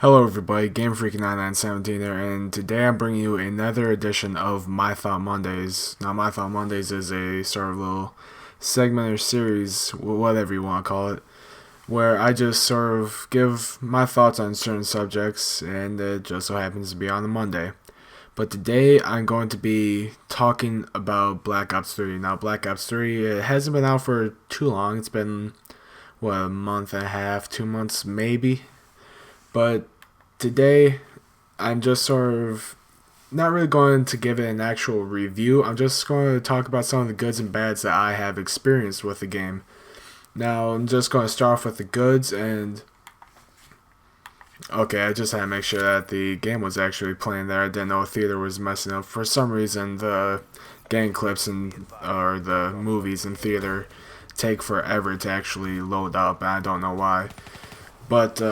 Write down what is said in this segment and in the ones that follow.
Hello everybody, GameFreak9917 here, and today I'm bringing you another edition of My Thought Mondays. Now, My Thought Mondays is a sort of little segment or series, whatever you want to call it, where I just sort of give my thoughts on certain subjects, and it just so happens to be on a Monday. But today I'm going to be talking about Black Ops 3. Now, Black Ops 3, it hasn't been out for too long. It's been, a month and a half, 2 months maybe. But today, I'm just sort of not really going to give it an actual review. I'm just going to talk about some of the goods and bads that I have experienced with the game. Now, I'm just going to start off with the goods, and okay, I just had to make sure that the game was actually playing there. I didn't know a theater was messing up. For some reason, the game clips or the movies in theater take forever to actually load up, and I don't know why. But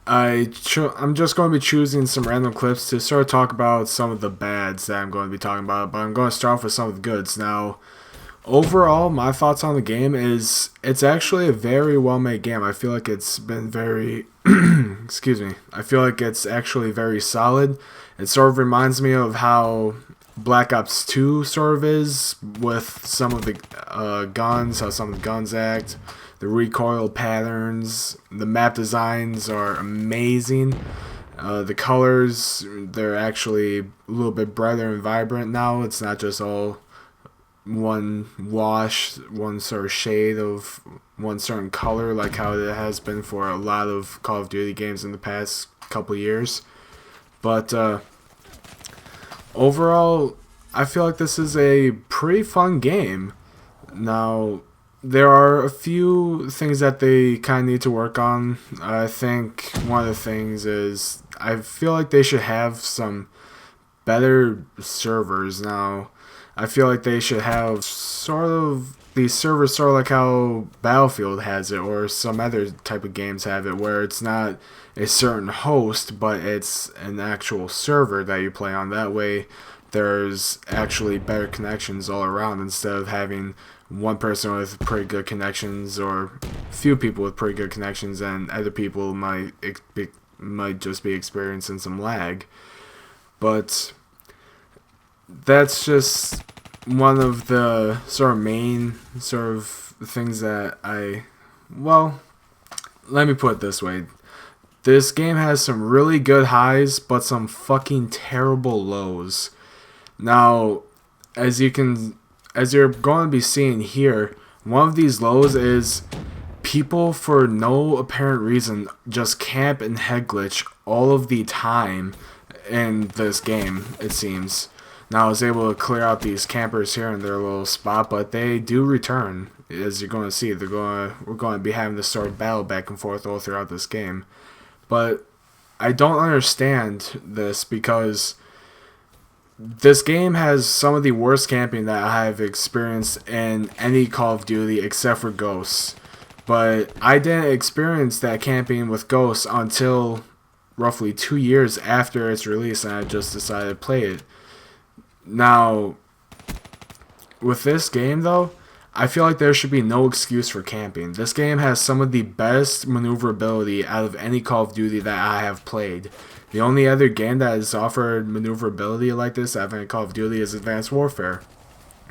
I'm just going to be choosing some random clips to sort of talk about some of the bads that I'm going to be talking about, but I'm going to start off with some of the goods. Now, overall, my thoughts on the game is it's actually a very well-made game. I feel like it's been very, excuse me, I feel like it's actually very solid. It sort of reminds me of how Black Ops 2 sort of is with some of the guns, how some of the guns act. The recoil patterns, the map designs are amazing. The colors, they're actually a little bit brighter and vibrant now. It's not just all one wash, one sort of shade of one certain color like how it has been for a lot of Call of Duty games in the past couple years. But overall, I feel like this is a pretty fun game. Now, there are a few things that they kind of need to work on. I think one of the things is I feel like they should have some better servers. Now, I feel like they should have sort of these servers sort of like how Battlefield has it or some other type of games have it, where it's not a certain host, but it's an actual server that you play on. That way, there's actually better connections all around instead of having one person with pretty good connections or few people with pretty good connections and other people might just be experiencing some lag. But that's just one of the sort of main sort of things that let me put it this way. This game has some really good highs, but some fucking terrible lows. Now, as you're going to be seeing here, one of these lows is people for no apparent reason just camp and head glitch all of the time in this game, it seems. Now, I was able to clear out these campers here in their little spot, but they do return. As you're going to see, we're going to be having this sort of battle back and forth all throughout this game. But I don't understand this because this game has some of the worst camping that I've experienced in any Call of Duty except for Ghosts. But I didn't experience that camping with Ghosts until roughly 2 years after its release, and I just decided to play it. Now, with this game though, I feel like there should be no excuse for camping. This game has some of the best maneuverability out of any Call of Duty that I have played. The only other game that has offered maneuverability like this out of any Call of Duty is Advanced Warfare.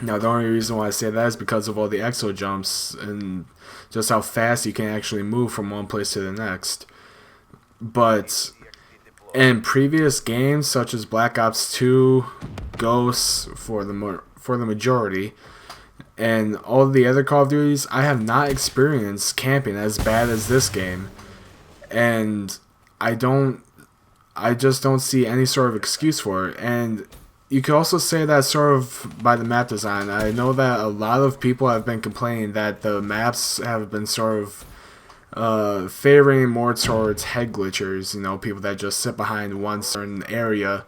Now, the only reason why I say that is because of all the exo jumps and just how fast you can actually move from one place to the next. But in previous games, such as Black Ops 2, Ghosts for the majority, and all the other Call of Duties, I have not experienced camping as bad as this game. And I just don't see any sort of excuse for it. And you could also say that sort of by the map design. I know that a lot of people have been complaining that the maps have been sort of favoring more towards head glitchers, people that just sit behind one certain area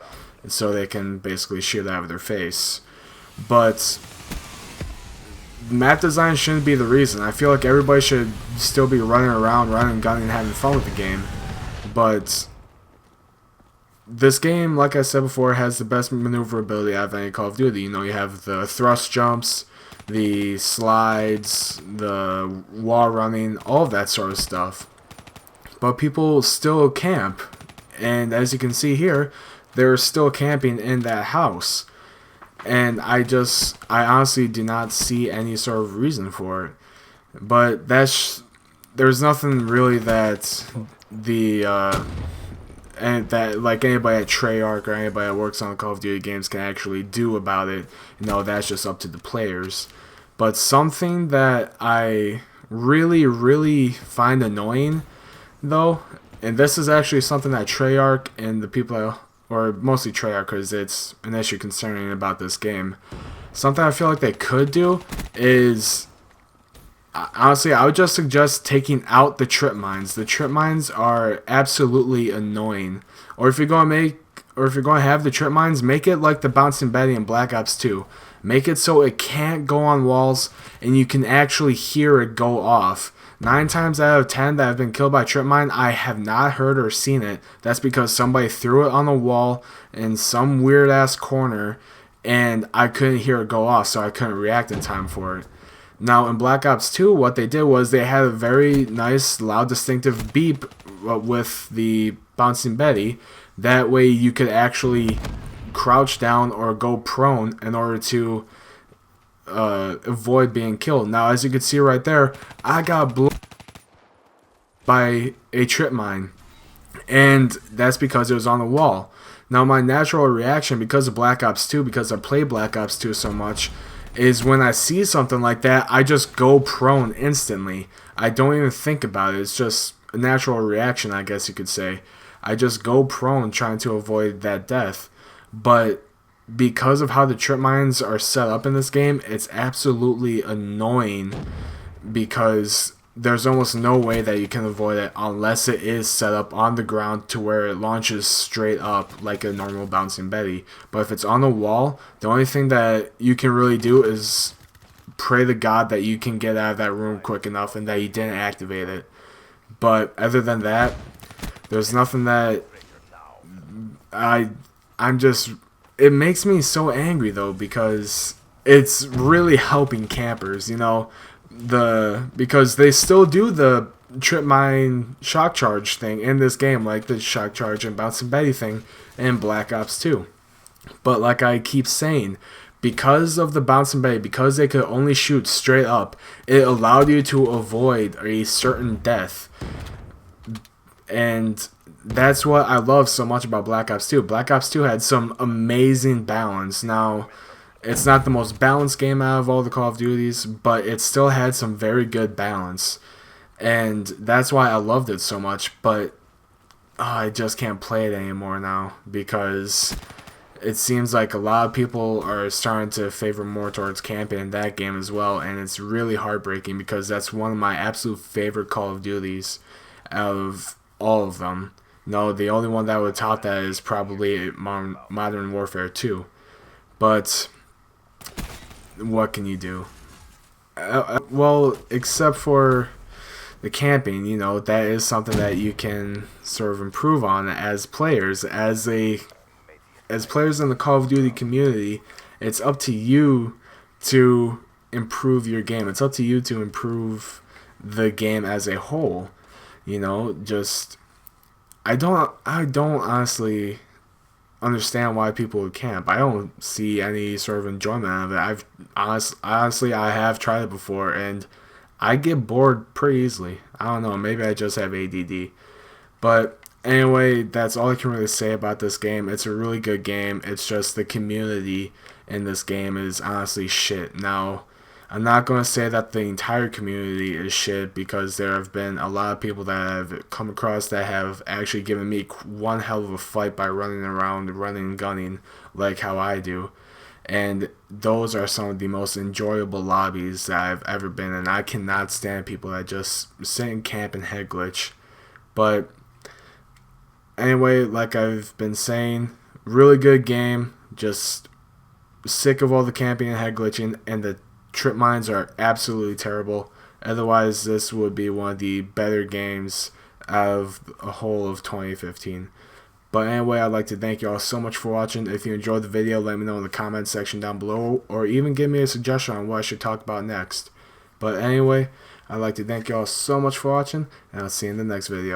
so they can basically shoot out of their face. But map design shouldn't be the reason. I feel like everybody should still be running around, running, gunning, and having fun with the game. But this game, like I said before, has the best maneuverability out of any Call of Duty. You have the thrust jumps, the slides, the wall running, all of that sort of stuff. but people still camp. And as you can see here, they're still camping in that house. And I honestly do not see any sort of reason for it. But there's nothing really that and that like anybody at Treyarch or anybody that works on Call of Duty games can actually do about it. That's just up to the players. But something that I really find annoying though, and this is actually something that Treyarch and the people, or mostly Treyarch because it's an issue concerning about this game, something I feel like they could do is, honestly, I would just suggest taking out the trip mines. The trip mines are absolutely annoying. Or if you're going to have the trip mines, make it like the Bouncing Betty in Black Ops 2. Make it so it can't go on walls and you can actually hear it go off. 9 times out of 10 that have been killed by trip mine, I have not heard or seen it. That's because somebody threw it on a wall in some weird ass corner and I couldn't hear it go off, so I couldn't react in time for it. Now in Black Ops 2, what they did was they had a very nice, loud, distinctive beep with the Bouncing Betty. That way you could actually crouch down or go prone in order to avoid being killed. Now as you can see right there, I got blown by a trip mine. And that's because it was on the wall. Now my natural reaction, because of Black Ops 2, because I play Black Ops 2 so much, is when I see something like that, I just go prone instantly. I don't even think about it. It's just a natural reaction, I guess you could say. I just go prone trying to avoid that death. But because of how the trip mines are set up in this game, it's absolutely annoying because there's almost no way that you can avoid it unless it is set up on the ground to where it launches straight up like a normal Bouncing Betty. But if it's on the wall, the only thing that you can really do is pray to God that you can get out of that room quick enough and that you didn't activate it. But other than that, there's nothing that I'm just, it makes me so angry though, because it's really helping campers, because they still do the trip mine shock charge thing in this game, like the shock charge and Bouncing Betty thing in Black Ops 2. But like I keep saying, because of the Bouncing Betty, because they could only shoot straight up, it allowed you to avoid a certain death. And that's what I love so much about Black Ops 2. Black Ops 2 had some amazing balance. Now, it's not the most balanced game out of all the Call of Duties, but it still had some very good balance. And that's why I loved it so much, but I just can't play it anymore now because it seems like a lot of people are starting to favor more towards camping in that game as well, and it's really heartbreaking because that's one of my absolute favorite Call of Duties out of all of them. No, the only one that would top that is probably Modern Warfare 2. But what can you do? Well, except for the camping, that is something that you can sort of improve on as players. As players in the Call of Duty community, it's up to you to improve your game. It's up to you to improve the game as a whole. I don't honestly understand why people would camp. I don't see any sort of enjoyment out of it. Honestly, I have tried it before, and I get bored pretty easily. I don't know, maybe I just have ADD. But anyway, that's all I can really say about this game. It's a really good game. It's just the community in this game is honestly shit. Now, I'm not going to say that the entire community is shit, because there have been a lot of people that I've come across that have actually given me one hell of a fight by running around, running and gunning like how I do. And those are some of the most enjoyable lobbies that I've ever been in. I cannot stand people that just sit in camp and head glitch. But anyway, like I've been saying, really good game. Just sick of all the camping and head glitching, and the trip mines are absolutely terrible. Otherwise, this would be one of the better games out of the whole of 2015. But anyway, I'd like to thank you all so much for watching. If you enjoyed the video, let me know in the comments section down below, or even give me a suggestion on what I should talk about next. But anyway, I'd like to thank you all so much for watching, and I'll see you in the next video.